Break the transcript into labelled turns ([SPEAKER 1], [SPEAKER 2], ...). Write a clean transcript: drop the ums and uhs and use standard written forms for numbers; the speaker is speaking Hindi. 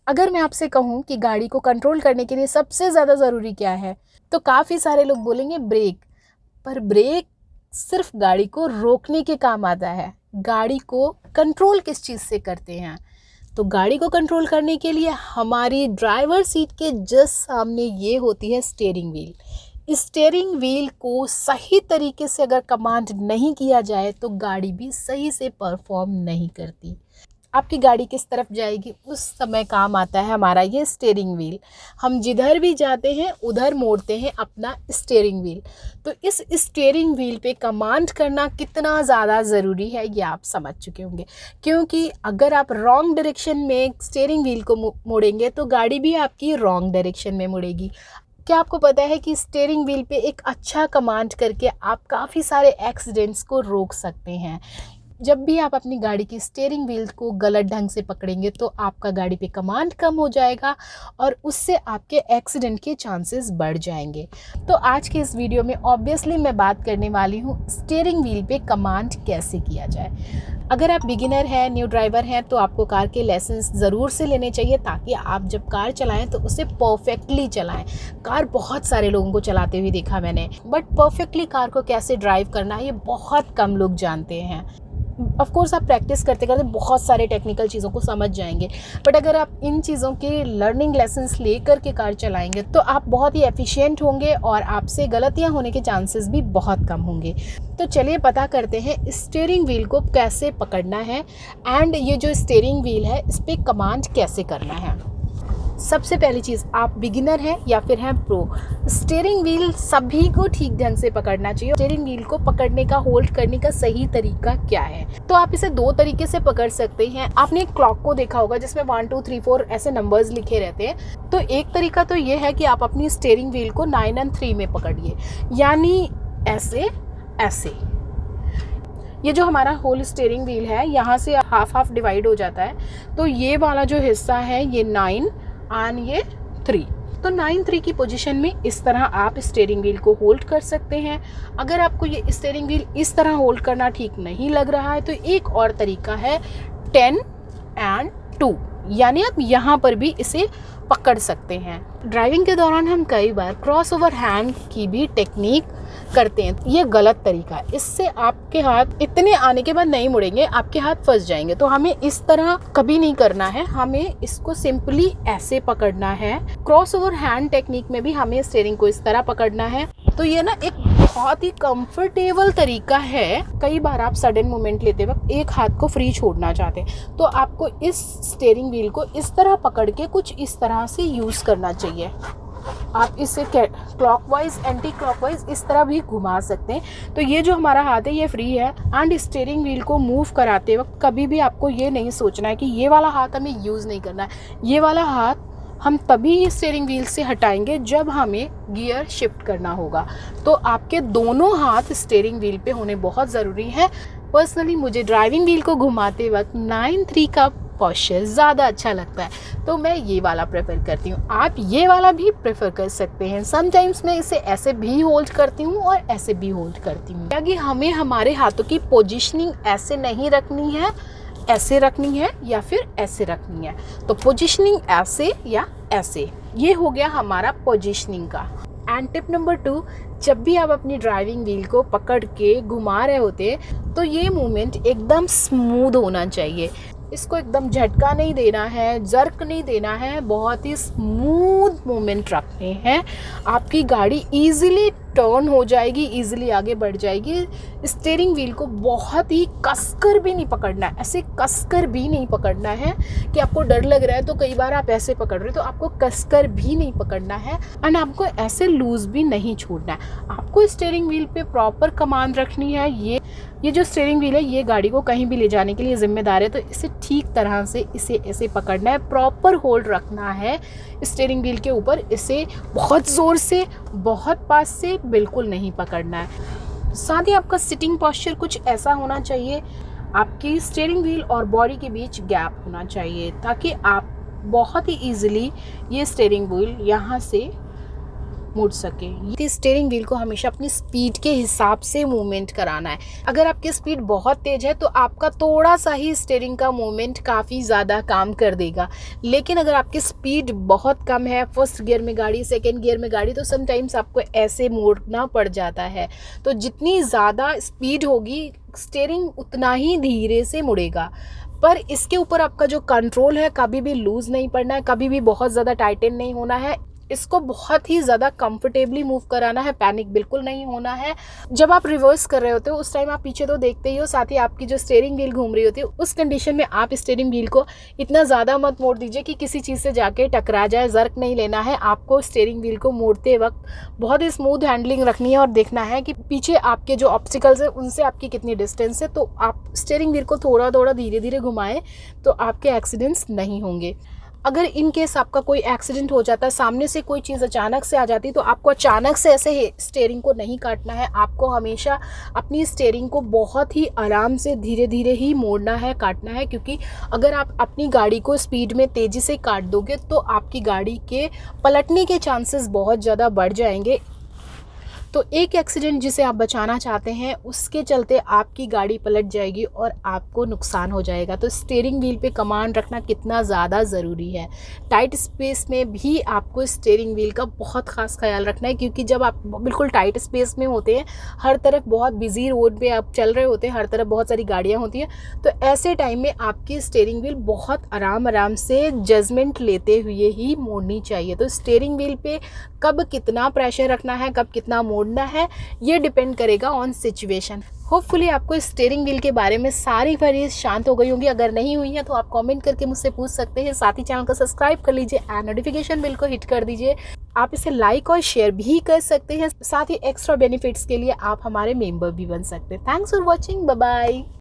[SPEAKER 1] अगर मैं आपसे कहूँ कि गाड़ी को कंट्रोल करने के लिए सबसे ज़्यादा ज़रूरी क्या है, तो काफ़ी सारे लोग बोलेंगे ब्रेक। पर ब्रेक सिर्फ गाड़ी को रोकने के काम आता है। गाड़ी को कंट्रोल किस चीज़ से करते हैं? तो गाड़ी को कंट्रोल करने के लिए हमारी ड्राइवर सीट के जस्ट सामने ये होती है स्टीयरिंग व्हील। स्टीयरिंग व्हील को सही तरीके से अगर कमांड नहीं किया जाए तो गाड़ी भी सही से परफॉर्म नहीं करती। आपकी गाड़ी किस तरफ जाएगी उस समय काम आता है हमारा ये स्टीयरिंग व्हील। हम जिधर भी जाते हैं उधर मोड़ते हैं अपना स्टीयरिंग व्हील। तो इस स्टीयरिंग व्हील पे कमांड करना कितना ज़्यादा ज़रूरी है ये आप समझ चुके होंगे, क्योंकि अगर आप रॉन्ग डायरेक्शन में स्टीयरिंग व्हील को मोड़ेंगे तो गाड़ी भी आपकी रॉन्ग डायरेक्शन में मुड़ेगी। क्या आपको पता है कि स्टीयरिंग व्हील पे एक अच्छा कमांड करके आप काफ़ी सारे एक्सीडेंट्स को रोक सकते हैं। जब भी आप अपनी गाड़ी की स्टीयरिंग व्हील को गलत ढंग से पकड़ेंगे तो आपका गाड़ी पे कमांड कम हो जाएगा और उससे आपके एक्सीडेंट के चांसेस बढ़ जाएंगे। तो आज के इस वीडियो में ऑब्वियसली मैं बात करने वाली हूँ स्टीयरिंग व्हील पे कमांड कैसे किया जाए। अगर आप बिगिनर हैं, न्यू ड्राइवर हैं, तो आपको कार के लेसन्स ज़रूर से लेने चाहिए ताकि आप जब कार चलाएं तो उसे परफेक्टली चलाएं। कार बहुत सारे लोगों को चलाते हुए देखा मैंने, बट परफेक्टली कार को कैसे ड्राइव करना है ये बहुत कम लोग जानते हैं। ऑफ कोर्स आप प्रैक्टिस करते करते बहुत सारे टेक्निकल चीज़ों को समझ जाएंगे, बट अगर आप इन चीज़ों के लर्निंग लेसन्स लेकर के कार चलाएंगे तो आप बहुत ही एफिशिएंट होंगे और आपसे गलतियां होने के चांसेस भी बहुत कम होंगे। तो चलिए पता करते हैं स्टीयरिंग व्हील को कैसे पकड़ना है एंड ये जो स्टीयरिंग व्हील है इस पर कमांड कैसे करना है। सबसे पहली चीज़, आप बिगिनर हैं या फिर हैं प्रो, स्टीयरिंग व्हील सभी को ठीक ढंग से पकड़ना चाहिए। स्टीयरिंग व्हील को पकड़ने का, होल्ड करने का सही तरीका क्या है? तो आप इसे दो तरीके से पकड़ सकते हैं। आपने एक क्लॉक को देखा होगा जिसमें 1 2 3 4 ऐसे नंबर्स लिखे रहते हैं। तो एक तरीका तो ये है कि आप अपनी स्टीयरिंग व्हील को 9 और 3 में पकड़िए, यानी ऐसे ऐसे। ये जो हमारा होल स्टीयरिंग व्हील है यहाँ से हाफ हाफ डिवाइड हो जाता है। तो ये वाला जो हिस्सा है ये 9 और ये 3। तो 9 3 की पोजीशन में इस तरह आप स्टीयरिंग व्हील को होल्ड कर सकते हैं। अगर आपको ये स्टीयरिंग व्हील इस तरह होल्ड करना ठीक नहीं लग रहा है तो एक और तरीका है 10 और 2, यानी आप यहाँ पर भी इसे पकड़ सकते हैं। ड्राइविंग के दौरान हम कई बार क्रॉस ओवर हैंड की भी टेक्निक करते हैं। ये गलत तरीका है, इससे आपके हाथ इतने आने के बाद नहीं मुड़ेंगे, आपके हाथ फंस जाएंगे। तो हमें इस तरह कभी नहीं करना है, हमें इसको सिंपली ऐसे पकड़ना है। क्रॉस ओवर हैंड टेक्निक में भी हमें स्टीयरिंग को इस तरह पकड़ना है। तो ये ना एक बहुत ही कंफर्टेबल तरीका है। कई बार आप सडन मूवमेंट लेते वक्त एक हाथ को फ्री छोड़ना चाहते हैं तो आपको इस स्टीयरिंग व्हील को इस तरह पकड़ के कुछ इस तरह से यूज़ करना चाहिए। आप इसे क्लॉकवाइज, एंटी क्लॉकवाइज इस तरह भी घुमा सकते हैं। तो ये जो हमारा हाथ है ये फ्री है एंड स्टीयरिंग व्हील को मूव कराते वक्त कभी भी आपको ये नहीं सोचना है कि ये वाला हाथ हमें यूज़ नहीं करना है। ये वाला हाथ हम तभी स्टीयरिंग व्हील से हटाएंगे जब हमें गियर शिफ्ट करना होगा। तो आपके दोनों हाथ स्टीयरिंग व्हील पे होने बहुत ज़रूरी है। पर्सनली मुझे ड्राइविंग व्हील को घुमाते वक्त 9 3 का पोस्चर ज़्यादा अच्छा लगता है तो मैं ये वाला प्रेफर करती हूँ। आप ये वाला भी प्रेफर कर सकते हैं। समटाइम्स मैं इसे ऐसे भी होल्ड करती हूँ और ऐसे भी होल्ड करती हूँ, क्योंकि हमें हमारे हाथों की पोजीशनिंग ऐसे नहीं रखनी है, ऐसे रखनी है या फिर ऐसे रखनी है। तो पोजीशनिंग ऐसे या ऐसे, ये हो गया हमारा पोजीशनिंग का। एंड टिप नंबर 2, जब भी आप अपनी ड्राइविंग व्हील को पकड़ के घुमा रहे होते तो ये मूवमेंट एकदम स्मूथ होना चाहिए। इसको एकदम झटका नहीं देना है, जर्क नहीं देना है, बहुत ही स्मूथ मूवमेंट रखने हैं। आपकी गाड़ी इजीली टर्न हो जाएगी, इजीली आगे बढ़ जाएगी। स्टीयरिंग व्हील को बहुत ही कसकर भी नहीं पकड़ना है, ऐसे कसकर भी नहीं पकड़ना है कि आपको डर लग रहा है तो कई बार आप ऐसे पकड़ रहे हो, तो आपको कसकर भी नहीं पकड़ना है एंड आपको ऐसे लूज भी नहीं छोड़ना है। आपको स्टीयरिंग व्हील पे प्रॉपर कमांड रखनी है। ये जो स्टीयरिंग व्हील है ये गाड़ी को कहीं भी ले जाने के लिए जिम्मेदार है, तो इसे ठीक तरह से इसे ऐसे पकड़ना है, प्रॉपर होल्ड रखना है स्टीयरिंग व्हील के ऊपर। इसे बहुत ज़ोर से, बहुत पास से बिल्कुल नहीं पकड़ना है। साथ ही आपका सिटिंग पोस्चर कुछ ऐसा होना चाहिए, आपकी स्टीयरिंग व्हील और बॉडी के बीच गैप होना चाहिए ताकि आप बहुत ही ईजिली ये स्टीयरिंग व्हील यहाँ से मुड़ सके। ये स्टीयरिंग व्हील को हमेशा अपनी स्पीड के हिसाब से मूवमेंट कराना है। अगर आपकी स्पीड बहुत तेज़ है तो आपका थोड़ा सा ही स्टीयरिंग का मूवमेंट काफ़ी ज़्यादा काम कर देगा। लेकिन अगर आपकी स्पीड बहुत कम है, फर्स्ट गियर में गाड़ी, सेकेंड गियर में गाड़ी, तो समटाइम्स आपको ऐसे मोड़ना पड़ जाता है। तो जितनी ज़्यादा स्पीड होगी स्टीयरिंग उतना ही धीरे से मुड़ेगा। पर इसके ऊपर आपका जो कंट्रोल है कभी भी लूज़ नहीं पड़ना है, कभी भी बहुत ज़्यादा टाइटन नहीं होना है। इसको बहुत ही ज़्यादा कंफर्टेबली मूव कराना है, पैनिक बिल्कुल नहीं होना है। जब आप रिवर्स कर रहे होते हो उस टाइम आप पीछे तो देखते ही हो, साथ ही आपकी जो स्टीयरिंग व्हील घूम रही होती है उस कंडीशन में आप स्टीयरिंग व्हील को इतना ज़्यादा मत मोड़ दीजिए कि किसी चीज़ से जाके टकरा जाए। ज़र्क नहीं लेना है आपको। स्टीयरिंग व्हील को मोड़ते वक्त बहुत ही स्मूथ हैंडलिंग रखनी है और देखना है कि पीछे आपके जो ऑब्स्टिकल्स हैं उनसे आपकी कितनी डिस्टेंस है। तो आप स्टीयरिंग व्हील को थोड़ा थोड़ा धीरे धीरे घुमाएं तो आपके एक्सीडेंट्स नहीं होंगे। अगर इन केस आपका कोई एक्सीडेंट हो जाता है, सामने से कोई चीज़ अचानक से आ जाती है, तो आपको अचानक से ऐसे स्टीयरिंग को नहीं काटना है। आपको हमेशा अपनी स्टीयरिंग को बहुत ही आराम से धीरे धीरे ही मोड़ना है, काटना है। क्योंकि अगर आप अपनी गाड़ी को स्पीड में तेज़ी से काट दोगे तो आपकी गाड़ी के पलटने के चांसेस बहुत ज़्यादा बढ़ जाएंगे। तो एक एक्सीडेंट जिसे आप बचाना चाहते हैं उसके चलते आपकी गाड़ी पलट जाएगी और आपको नुकसान हो जाएगा। तो स्टीयरिंग व्हील पे कमांड रखना कितना ज़्यादा ज़रूरी है। टाइट स्पेस में भी आपको स्टीयरिंग व्हील का बहुत ख़ास ख्याल रखना है, क्योंकि जब आप बिल्कुल टाइट स्पेस में होते हैं, हर तरफ बहुत बिजी रोड पे आप चल रहे होते हैं, हर तरफ बहुत सारी गाड़ियाँ होती हैं, तो ऐसे टाइम में आपकी स्टीयरिंग व्हील बहुत आराम से जजमेंट लेते हुए ही मोड़नी चाहिए। तो स्टीयरिंग व्हील पे कब कितना प्रेशर रखना है, कब कितना मोड़ना है, ये डिपेंड करेगा ऑन सिचुएशन। होपफुली आपको स्टीयरिंग व्हील के बारे में सारी क्वेरीज शांत हो गई होंगी। अगर नहीं हुई है तो आप कमेंट करके मुझसे पूछ सकते हैं। साथ ही चैनल को सब्सक्राइब कर लीजिए एंड नोटिफिकेशन बिल को हिट कर दीजिए। आप इसे लाइक और शेयर भी कर सकते हैं। साथ ही एक्स्ट्रा बेनिफिट्स के लिए आप हमारे मेंबर भी बन सकते हैं। Thanks for watching, bye bye.